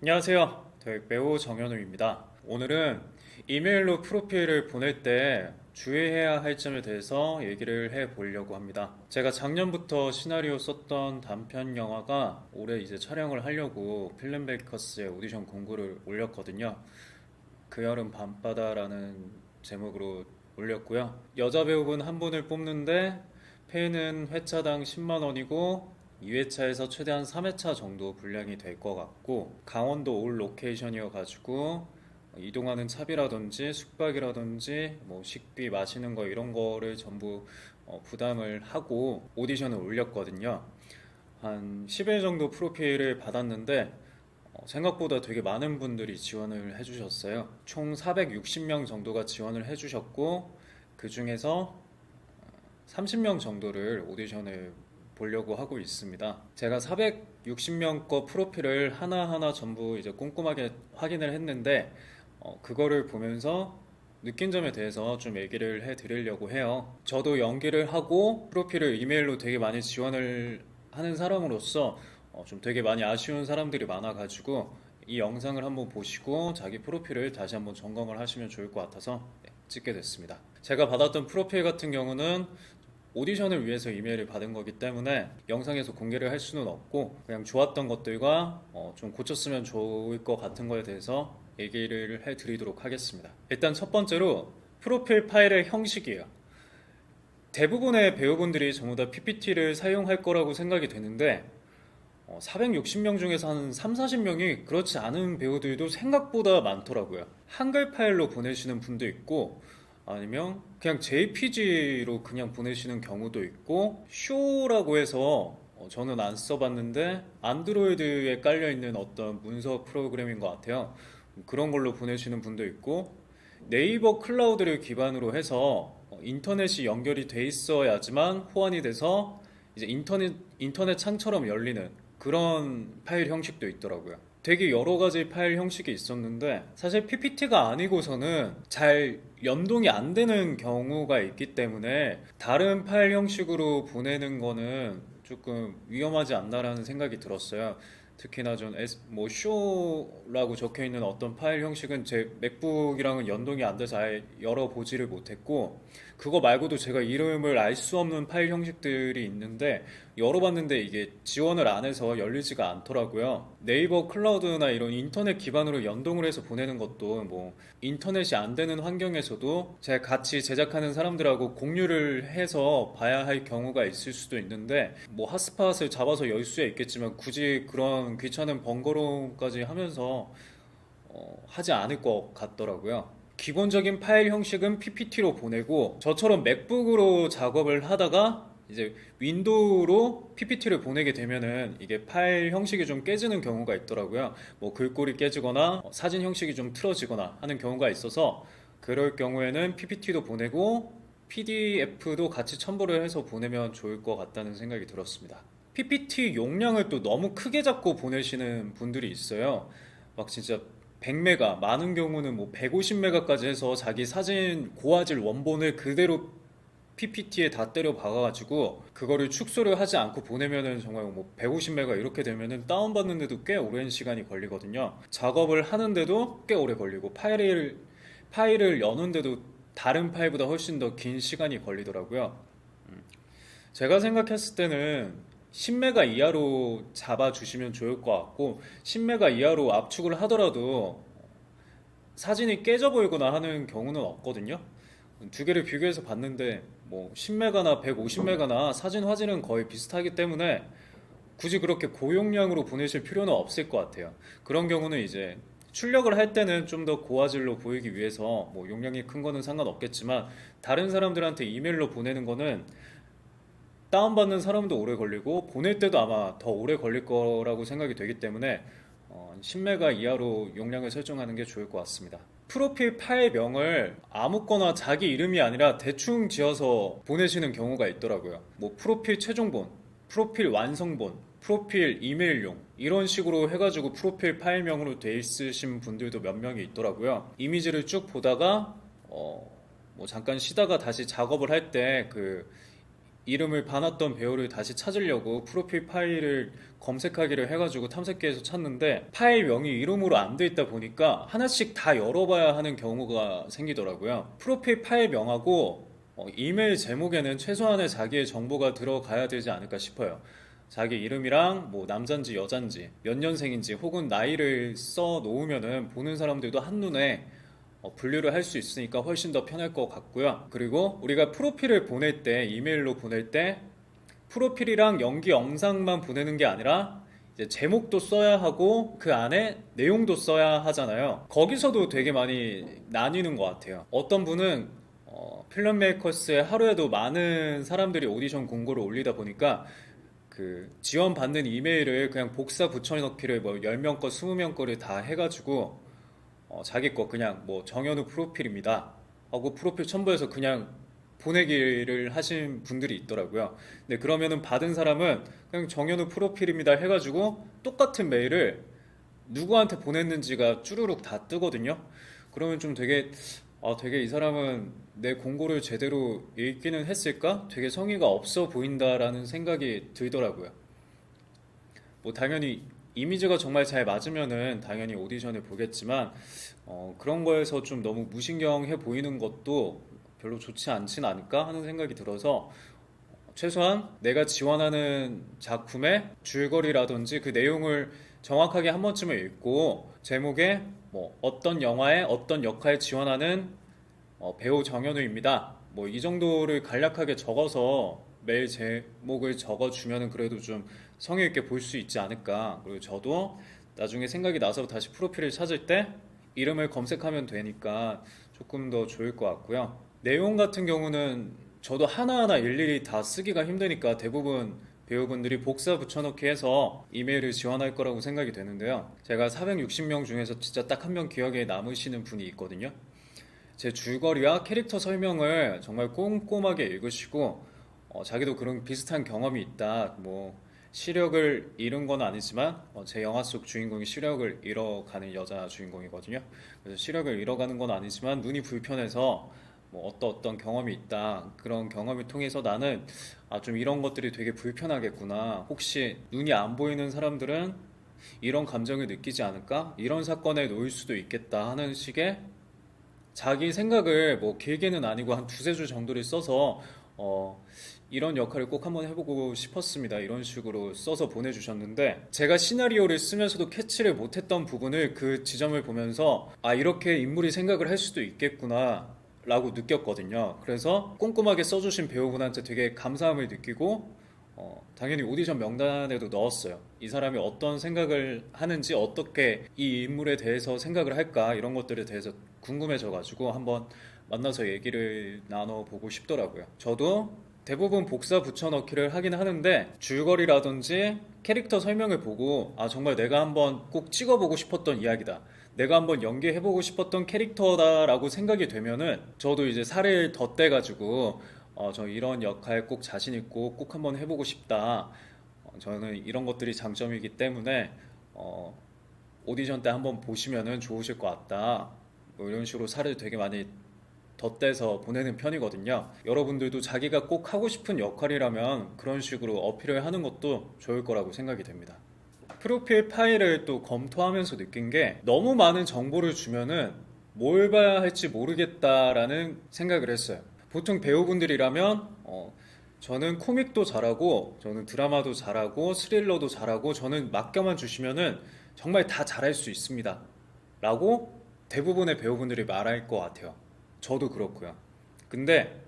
안녕하세요. 배우 정현우입니다. 오늘은 이메일로 프로필을 보낼 때 주의해야 할 점에 대해서 얘기를 해 보려고 합니다. 제가 작년부터 시나리오 썼던 단편 영화가 올해 이제 촬영을 하려고 필름베이커스에 오디션 공고를 올렸거든요. 그 여름 밤바다라는 제목으로 올렸고요. 여자 배우분 한 분을 뽑는데 페이는 회차당 10만 원이고 2회차에서 최대한 3회차 정도 분량이 될 것 같고 강원도 올 로케이션이어 가지고 이동하는 차비라든지 숙박이라든지 뭐 식비 마시는 거 이런 거를 전부 부담을 하고 오디션을 올렸거든요. 한 10회 정도 프로필을 받았는데 생각보다 되게 많은 분들이 지원을 해주셨어요. 총 460명 정도가 지원을 해주셨고 그 중에서 30명 정도를 오디션을 보려고 하고 있습니다. 제가 460명 거 프로필을 하나하나 전부 이제 꼼꼼하게 확인을 했는데 그거를 보면서 느낀 점에 대해서 좀 얘기를 해 드리려고 해요. 저도 연기를 하고 프로필을 이메일로 되게 많이 지원을 하는 사람으로서 좀 되게 많이 아쉬운 사람들이 많아가지고 이 영상을 한번 보시고 자기 프로필을 다시 한번 점검을 하시면 좋을 것 같아서 찍게 됐습니다. 제가 받았던 프로필 같은 경우는 오디션을 위해서 이메일을 받은 거기 때문에 영상에서 공개를 할 수는 없고 그냥 좋았던 것들과 좀 고쳤으면 좋을 것 같은 거에 대해서 얘기를 해드리도록 하겠습니다. 일단 첫 번째로 프로필 파일의 형식이에요. 대부분의 배우분들이 전부 다 PPT를 사용할 거라고 생각이 되는데 460명 중에서 한 3, 40명이 그렇지 않은 배우들도 생각보다 많더라고요. 한글 파일로 보내시는 분도 있고 아니면 그냥 JPG로 그냥 보내시는 경우도 있고 쇼라고 해서 저는 안 써봤는데 안드로이드에 깔려있는 어떤 문서 프로그램인 것 같아요. 그런 걸로 보내시는 분도 있고 네이버 클라우드를 기반으로 해서 인터넷이 연결이 돼 있어야지만 호환이 돼서 이제 인터넷 창처럼 열리는 그런 파일 형식도 있더라고요. 되게 여러 가지 파일 형식이 있었는데 사실 PPT가 아니고서는 잘 연동이 안 되는 경우가 있기 때문에 다른 파일 형식으로 보내는 거는 조금 위험하지 않나라는 생각이 들었어요. 특히나 뭐 쇼라고 적혀 있는 어떤 파일 형식은 제 맥북이랑은 연동이 안 돼서 아예 열어보지를 못했고 그거 말고도 제가 이름을 알 수 없는 파일 형식들이 있는데 열어봤는데 이게 지원을 안 해서 열리지가 않더라고요. 네이버 클라우드나 이런 인터넷 기반으로 연동을 해서 보내는 것도 뭐 인터넷이 안 되는 환경에서도 제가 같이 제작하는 사람들하고 공유를 해서 봐야 할 경우가 있을 수도 있는데 뭐 핫스팟을 잡아서 열 수야 있겠지만 굳이 그런 귀찮은 번거로움까지 하면서 하지 않을 것 같더라고요. 기본적인 파일 형식은 PPT로 보내고 저처럼 맥북으로 작업을 하다가 이제 윈도우로 PPT를 보내게 되면은 이게 파일 형식이 좀 깨지는 경우가 있더라고요. 뭐 글꼴이 깨지거나 사진 형식이 좀 틀어지거나 하는 경우가 있어서 그럴 경우에는 PPT도 보내고 PDF도 같이 첨부를 해서 보내면 좋을 것 같다는 생각이 들었습니다. PPT 용량을 또 너무 크게 잡고 보내시는 분들이 있어요. 막 진짜 100메가, 많은 경우는 뭐 150메가까지 해서 자기 사진 고화질 원본을 그대로 PPT에 다 때려 박아가지고 그거를 축소를 하지 않고 보내면은 정말 뭐 150메가 이렇게 되면은 다운받는데도 꽤 오랜 시간이 걸리거든요. 작업을 하는데도 꽤 오래 걸리고 파일을 여는데도 다른 파일보다 훨씬 더 긴 시간이 걸리더라고요. 제가 생각했을 때는 10메가 이하로 잡아주시면 좋을 것 같고 10메가 이하로 압축을 하더라도 사진이 깨져 보이거나 하는 경우는 없거든요. 두 개를 비교해서 봤는데 뭐 10메가나 150메가나 사진 화질은 거의 비슷하기 때문에 굳이 그렇게 고용량으로 보내실 필요는 없을 것 같아요. 그런 경우는 이제 출력을 할 때는 좀 더 고화질로 보이기 위해서 뭐 용량이 큰 거는 상관없겠지만 다른 사람들한테 이메일로 보내는 거는 다운받는 사람도 오래 걸리고 보낼 때도 아마 더 오래 걸릴 거라고 생각이 되기 때문에 10메가 이하로 용량을 설정하는 게 좋을 것 같습니다. 프로필 파일명을 아무거나 자기 이름이 아니라 대충 지어서 보내시는 경우가 있더라고요. 뭐 프로필 최종본, 프로필 완성본, 프로필 이메일용 이런 식으로 해가지고 프로필 파일명으로 돼 있으신 분들도 몇 명이 있더라고요. 이미지를 쭉 보다가 뭐 잠깐 쉬다가 다시 작업을 할 때 그 이름을 봐놨던 배우를 다시 찾으려고 프로필 파일을 검색하기를 해가지고 탐색기에서 찾는데 파일명이 이름으로 안 돼 있다 보니까 하나씩 다 열어봐야 하는 경우가 생기더라고요. 프로필 파일명하고 이메일 제목에는 최소한의 자기의 정보가 들어가야 되지 않을까 싶어요. 자기 이름이랑 뭐 남잔지 여잔지 몇 년생인지 혹은 나이를 써 놓으면은 보는 사람들도 한눈에 분류를 할 수 있으니까 훨씬 더 편할 것 같고요. 그리고 우리가 프로필을 보낼 때, 이메일로 보낼 때 프로필이랑 연기 영상만 보내는 게 아니라 이제 제목도 써야 하고 그 안에 내용도 써야 하잖아요. 거기서도 되게 많이 나뉘는 것 같아요. 어떤 분은 필름 메이커스에 하루에도 많은 사람들이 오디션 공고를 올리다 보니까 그 지원받는 이메일을 그냥 복사 붙여넣기를 뭐 10명 거 20명 거를 다 해가지고 자기 거 그냥 뭐 정현우 프로필입니다 하고 프로필 첨부해서 그냥 보내기를 하신 분들이 있더라고요. 근데 그러면은 받은 사람은 그냥 정현우 프로필입니다 해가지고 똑같은 메일을 누구한테 보냈는지가 쭈루룩 다 뜨거든요. 그러면 좀 되게 이 사람은 내 공고를 제대로 읽기는 했을까? 되게 성의가 없어 보인다라는 생각이 들더라고요. 뭐 당연히 이미지가 정말 잘 맞으면은 당연히 오디션을 보겠지만 그런 거에서 좀 너무 무신경해 보이는 것도 별로 좋지 않진 않을까 하는 생각이 들어서 최소한 내가 지원하는 작품의 줄거리라든지 그 내용을 정확하게 한 번쯤은 읽고 제목에 뭐 어떤 영화에 어떤 역할 지원하는 배우 정현우입니다. 뭐 이 정도를 간략하게 적어서 메일 제목을 적어주면은 그래도 좀 성의 있게 볼 수 있지 않을까. 그리고 저도 나중에 생각이 나서 다시 프로필을 찾을 때 이름을 검색하면 되니까 조금 더 좋을 것 같고요. 내용 같은 경우는 저도 하나하나 일일이 다 쓰기가 힘드니까 대부분 배우분들이 복사 붙여넣기 해서 이메일을 지원할 거라고 생각이 되는데요. 제가 460명 중에서 진짜 딱 한 명 기억에 남으시는 분이 있거든요. 제 줄거리와 캐릭터 설명을 정말 꼼꼼하게 읽으시고 자기도 그런 비슷한 경험이 있다. 뭐 시력을 잃은 건 아니지만 제 영화 속 주인공이 시력을 잃어가는 여자 주인공이거든요. 그래서 시력을 잃어가는 건 아니지만 눈이 불편해서 뭐 어떤 경험이 있다. 그런 경험을 통해서 나는 좀 이런 것들이 되게 불편하겠구나. 혹시 눈이 안 보이는 사람들은 이런 감정을 느끼지 않을까? 이런 사건에 놓일 수도 있겠다 하는 식의 자기 생각을 뭐 길게는 아니고 한 두세 줄 정도를 써서 이런 역할을 꼭 한번 해보고 싶었습니다. 이런 식으로 써서 보내주셨는데 제가 시나리오를 쓰면서도 캐치를 못했던 부분을 그 지점을 보면서 이렇게 인물이 생각을 할 수도 있겠구나 라고 느꼈거든요. 그래서 꼼꼼하게 써주신 배우분한테 되게 감사함을 느끼고 당연히 오디션 명단에도 넣었어요. 이 사람이 어떤 생각을 하는지 어떻게 이 인물에 대해서 생각을 할까 이런 것들에 대해서 궁금해져가지고 한번 만나서 얘기를 나눠보고 싶더라고요. 저도 대부분 복사 붙여넣기를 하긴 하는데 줄거리라든지 캐릭터 설명을 보고 정말 내가 한번 꼭 찍어보고 싶었던 이야기다. 내가 한번 연기해보고 싶었던 캐릭터다라고 생각이 되면은 저도 이제 살을 덧대가지고 저 이런 역할 꼭 자신 있고 꼭 한번 해보고 싶다. 저는 이런 것들이 장점이기 때문에 오디션 때 한번 보시면은 좋으실 것 같다. 뭐 이런 식으로 살을 되게 많이 덧대서 보내는 편이거든요. 여러분들도 자기가 꼭 하고 싶은 역할이라면 그런 식으로 어필을 하는 것도 좋을 거라고 생각이 됩니다. 프로필 파일을 또 검토하면서 느낀 게 너무 많은 정보를 주면은 뭘 봐야 할지 모르겠다라는 생각을 했어요. 보통 배우분들이라면 저는 코믹도 잘하고 저는 드라마도 잘하고 스릴러도 잘하고 저는 맡겨만 주시면은 정말 다 잘할 수 있습니다 라고 대부분의 배우분들이 말할 것 같아요. 저도 그렇고요. 근데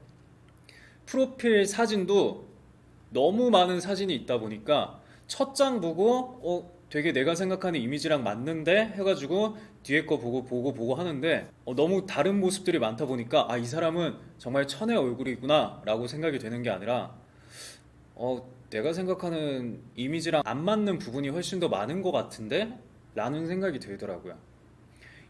프로필 사진도 너무 많은 사진이 있다 보니까 첫 장 보고 되게 내가 생각하는 이미지랑 맞는데 해가지고 뒤에 거 보고 하는데 너무 다른 모습들이 많다 보니까 이 사람은 정말 천의 얼굴이구나 라고 생각이 되는 게 아니라 내가 생각하는 이미지랑 안 맞는 부분이 훨씬 더 많은 것 같은데? 라는 생각이 들더라고요.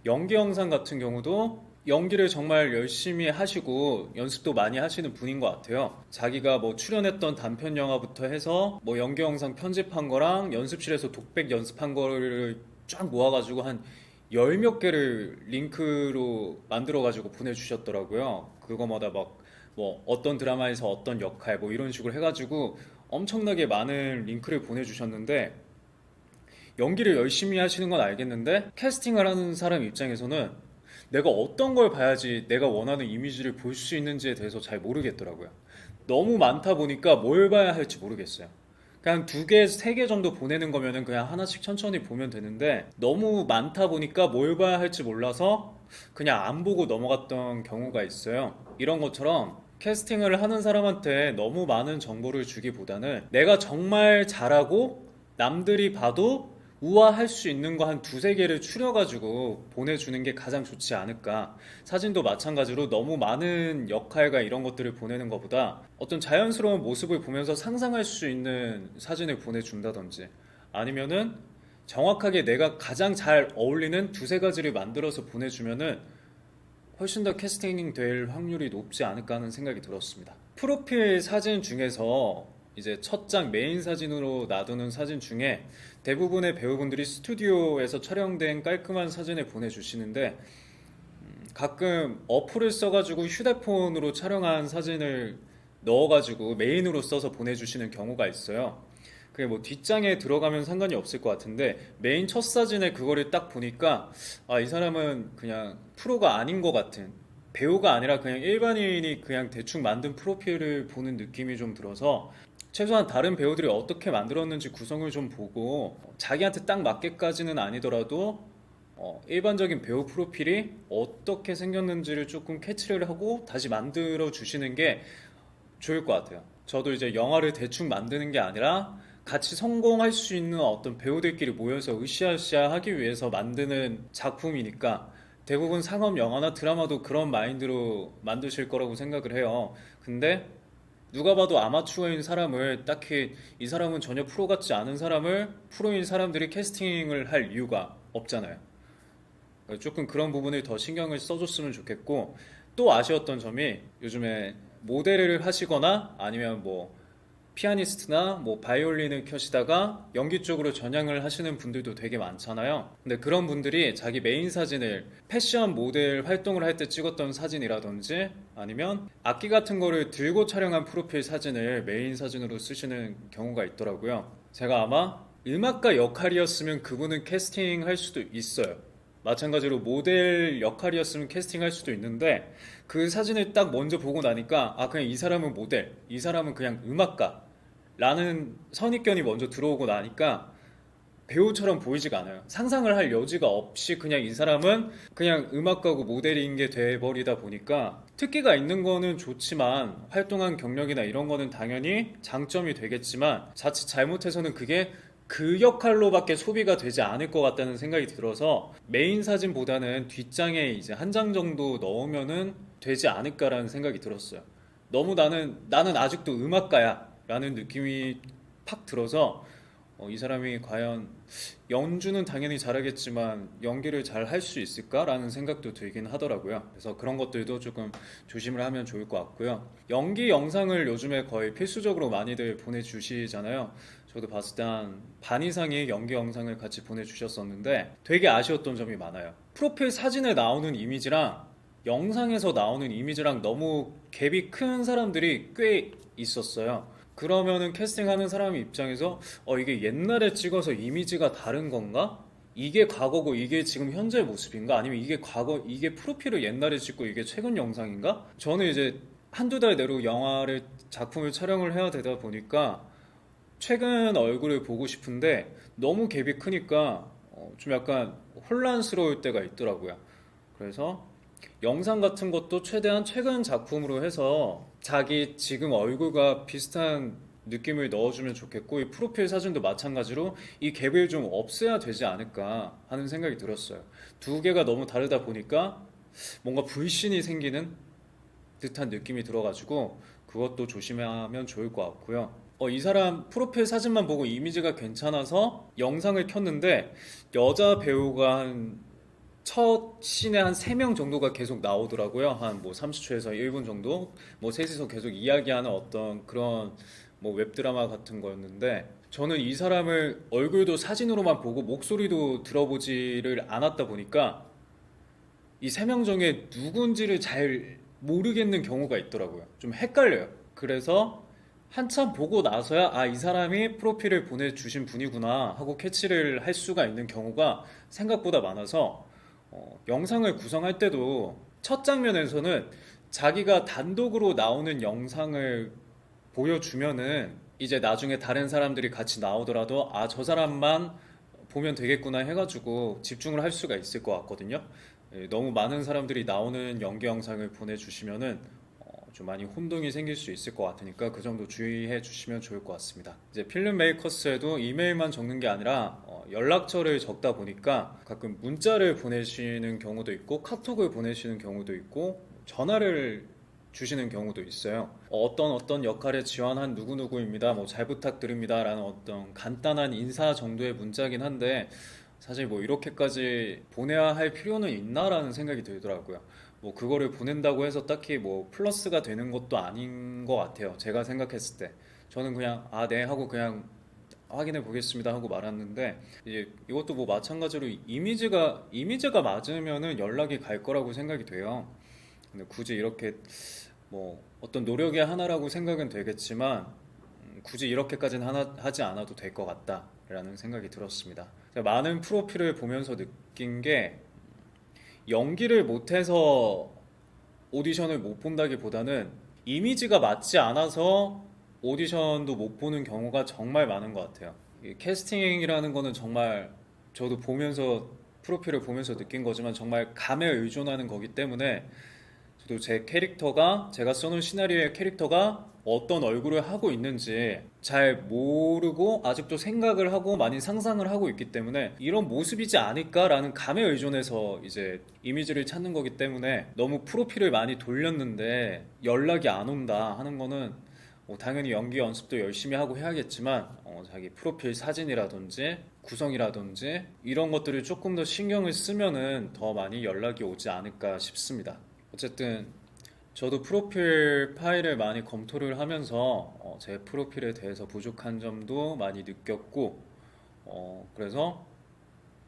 연기 영상 같은 경우도 연기를 정말 열심히 하시고 연습도 많이 하시는 분인 것 같아요. 자기가 뭐 출연했던 단편 영화부터 해서 뭐 연기 영상 편집한 거랑 연습실에서 독백 연습한 거를 쫙 모아가지고 한 열 몇 개를 링크로 만들어가지고 보내주셨더라고요. 그거마다 막 뭐 어떤 드라마에서 어떤 역할 뭐 이런 식으로 해가지고 엄청나게 많은 링크를 보내주셨는데 연기를 열심히 하시는 건 알겠는데 캐스팅을 하는 사람 입장에서는 내가 어떤 걸 봐야지 내가 원하는 이미지를 볼 수 있는지에 대해서 잘 모르겠더라고요. 너무 많다 보니까 뭘 봐야 할지 모르겠어요. 그냥 두 개, 세 개 정도 보내는 거면은 그냥 하나씩 천천히 보면 되는데 너무 많다 보니까 뭘 봐야 할지 몰라서 그냥 안 보고 넘어갔던 경우가 있어요. 이런 것처럼 캐스팅을 하는 사람한테 너무 많은 정보를 주기보다는 내가 정말 잘하고 남들이 봐도 우아할 수 있는 거 한 두세 개를 추려가지고 보내주는 게 가장 좋지 않을까. 사진도 마찬가지로 너무 많은 역할과 이런 것들을 보내는 것보다 어떤 자연스러운 모습을 보면서 상상할 수 있는 사진을 보내준다든지 아니면은 정확하게 내가 가장 잘 어울리는 두세 가지를 만들어서 보내주면은 훨씬 더 캐스팅 될 확률이 높지 않을까 하는 생각이 들었습니다. 프로필 사진 중에서 이제 첫 장 메인 사진으로 놔두는 사진 중에 대부분의 배우분들이 스튜디오에서 촬영된 깔끔한 사진을 보내주시는데 가끔 어플을 써가지고 휴대폰으로 촬영한 사진을 넣어가지고 메인으로 써서 보내주시는 경우가 있어요. 그게 뭐 뒷장에 들어가면 상관이 없을 것 같은데 메인 첫 사진에 그거를 딱 보니까 아, 이 사람은 그냥 프로가 아닌 것 같은 배우가 아니라 그냥 일반인이 그냥 대충 만든 프로필을 보는 느낌이 좀 들어서 최소한 다른 배우들이 어떻게 만들었는지 구성을 좀 보고 자기한테 딱 맞게까지는 아니더라도 일반적인 배우 프로필이 어떻게 생겼는지를 조금 캐치를 하고 다시 만들어 주시는 게 좋을 것 같아요. 저도 이제 영화를 대충 만드는 게 아니라 같이 성공할 수 있는 어떤 배우들끼리 모여서 으쌰으쌰 하기 위해서 만드는 작품이니까 대부분 상업 영화나 드라마도 그런 마인드로 만드실 거라고 생각을 해요. 근데 누가 봐도 아마추어인 사람을 딱히 이 사람은 전혀 프로 같지 않은 사람을 프로인 사람들이 캐스팅을 할 이유가 없잖아요. 조금 그런 부분을 더 신경을 써줬으면 좋겠고 또 아쉬웠던 점이 요즘에 모델을 하시거나 아니면 뭐 피아니스트나 뭐 바이올린을 켜시다가 연기 쪽으로 전향을 하시는 분들도 되게 많잖아요. 근데 그런 분들이 자기 메인 사진을 패션 모델 활동을 할 때 찍었던 사진이라든지 아니면 악기 같은 거를 들고 촬영한 프로필 사진을 메인 사진으로 쓰시는 경우가 있더라고요. 제가 아마 음악가 역할이었으면 그분은 캐스팅할 수도 있어요. 마찬가지로 모델 역할이었으면 캐스팅할 수도 있는데 그 사진을 딱 먼저 보고 나니까 아 그냥 이 사람은 모델, 이 사람은 그냥 음악가 라는 선입견이 먼저 들어오고 나니까 배우처럼 보이지가 않아요. 상상을 할 여지가 없이 그냥 이 사람은 그냥 음악가고 모델인 게 돼버리다 보니까 특기가 있는 거는 좋지만 활동한 경력이나 이런 거는 당연히 장점이 되겠지만 자칫 잘못해서는 그게 그 역할로밖에 소비가 되지 않을 것 같다는 생각이 들어서 메인 사진보다는 뒷장에 이제 한 장 정도 넣으면은 되지 않을까라는 생각이 들었어요. 너무 나는 아직도 음악가야 라는 느낌이 팍 들어서 이 사람이 과연 연주는 당연히 잘하겠지만 연기를 잘 할 수 있을까라는 생각도 들긴 하더라고요. 그래서 그런 것들도 조금 조심을 하면 좋을 것 같고요. 연기 영상을 요즘에 거의 필수적으로 많이들 보내주시잖아요. 저도 봤을 때 한 반 이상의 연기 영상을 같이 보내주셨었는데 되게 아쉬웠던 점이 많아요. 프로필 사진에 나오는 이미지랑 영상에서 나오는 이미지랑 너무 갭이 큰 사람들이 꽤 있었어요. 그러면은 캐스팅하는 사람 입장에서 이게 옛날에 찍어서 이미지가 다른 건가? 이게 과거고 이게 지금 현재 모습인가? 아니면 이게 과거 이게 프로필을 옛날에 찍고 이게 최근 영상인가? 저는 이제 한두 달 내로 영화를 작품을 촬영을 해야 되다 보니까 최근 얼굴을 보고 싶은데 너무 갭이 크니까 좀 약간 혼란스러울 때가 있더라고요. 그래서 영상 같은 것도 최대한 최근 작품으로 해서 자기 지금 얼굴과 비슷한 느낌을 넣어주면 좋겠고 이 프로필 사진도 마찬가지로 이 갭을 좀 없애야 되지 않을까 하는 생각이 들었어요. 두 개가 너무 다르다 보니까 뭔가 불신이 생기는 듯한 느낌이 들어가지고 그것도 조심하면 좋을 것 같고요. 이 사람 프로필 사진만 보고 이미지가 괜찮아서 영상을 켰는데 여자 배우가 첫 씬에 한 3명 정도가 계속 나오더라고요. 한 뭐 30초에서 1분 정도 뭐 셋이서 계속 이야기하는 어떤 그런 뭐 웹드라마 같은 거였는데 저는 이 사람을 얼굴도 사진으로만 보고 목소리도 들어보지를 않았다 보니까 이 3명 중에 누군지를 잘 모르겠는 경우가 있더라고요. 좀 헷갈려요. 그래서 한참 보고 나서야 아, 이 사람이 프로필을 보내주신 분이구나 하고 캐치를 할 수가 있는 경우가 생각보다 많아서 영상을 구성할 때도 첫 장면에서는 자기가 단독으로 나오는 영상을 보여주면은 이제 나중에 다른 사람들이 같이 나오더라도 아, 저 사람만 보면 되겠구나 해가지고 집중을 할 수가 있을 것 같거든요. 예, 너무 많은 사람들이 나오는 연기 영상을 보내주시면은 좀 많이 혼동이 생길 수 있을 것 같으니까 그 정도 주의해 주시면 좋을 것 같습니다. 이제 필름 메이커스에도 이메일만 적는 게 아니라 연락처를 적다 보니까 가끔 문자를 보내시는 경우도 있고 카톡을 보내시는 경우도 있고 전화를 주시는 경우도 있어요. 어떤 역할에 지원한 누구누구입니다. 뭐 잘 부탁드립니다. 라는 어떤 간단한 인사 정도의 문자긴 한데 사실 뭐 이렇게까지 보내야 할 필요는 있나라는 생각이 들더라고요. 뭐 그거를 보낸다고 해서 딱히 뭐 플러스가 되는 것도 아닌 것 같아요. 제가 생각했을 때. 저는 그냥 아, 네 하고 그냥 확인해 보겠습니다 하고 말았는데 이제 이것도 뭐 마찬가지로 이미지가 맞으면은 연락이 갈 거라고 생각이 돼요. 근데 굳이 이렇게 뭐 어떤 노력의 하나라고 생각은 되겠지만 굳이 이렇게까지는 하지 않아도 될 것 같다라는 생각이 들었습니다. 제가 많은 프로필을 보면서 느낀 게 연기를 못해서 오디션을 못 본다기보다는 이미지가 맞지 않아서 오디션도 못 보는 경우가 정말 많은 것 같아요. 이 캐스팅이라는 거는 정말 저도 보면서 프로필을 보면서 느낀 거지만 정말 감에 의존하는 거기 때문에 저도 제 캐릭터가 제가 써놓은 시나리오의 캐릭터가 어떤 얼굴을 하고 있는지 잘 모르고 아직도 생각을 하고 많이 상상을 하고 있기 때문에 이런 모습이지 않을까라는 감에 의존해서 이제 이미지를 찾는 거기 때문에 너무 프로필을 많이 돌렸는데 연락이 안 온다 하는 거는 당연히 연기 연습도 열심히 하고 해야겠지만 자기 프로필 사진이라든지 구성이라든지 이런 것들을 조금 더 신경을 쓰면은 더 많이 연락이 오지 않을까 싶습니다. 어쨌든 저도 프로필 파일을 많이 검토를 하면서 제 프로필에 대해서 부족한 점도 많이 느꼈고 그래서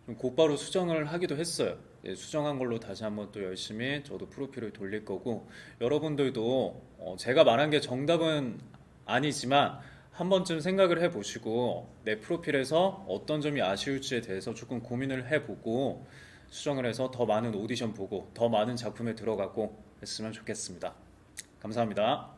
좀 곧바로 수정을 하기도 했어요. 예, 수정한 걸로 다시 한번 또 열심히 저도 프로필을 돌릴 거고 여러분들도 제가 말한 게 정답은 아니지만 한 번쯤 생각을 해보시고 내 프로필에서 어떤 점이 아쉬울지에 대해서 조금 고민을 해보고 수정을 해서 더 많은 오디션 보고 더 많은 작품에 들어가고 했으면 좋겠습니다. 감사합니다.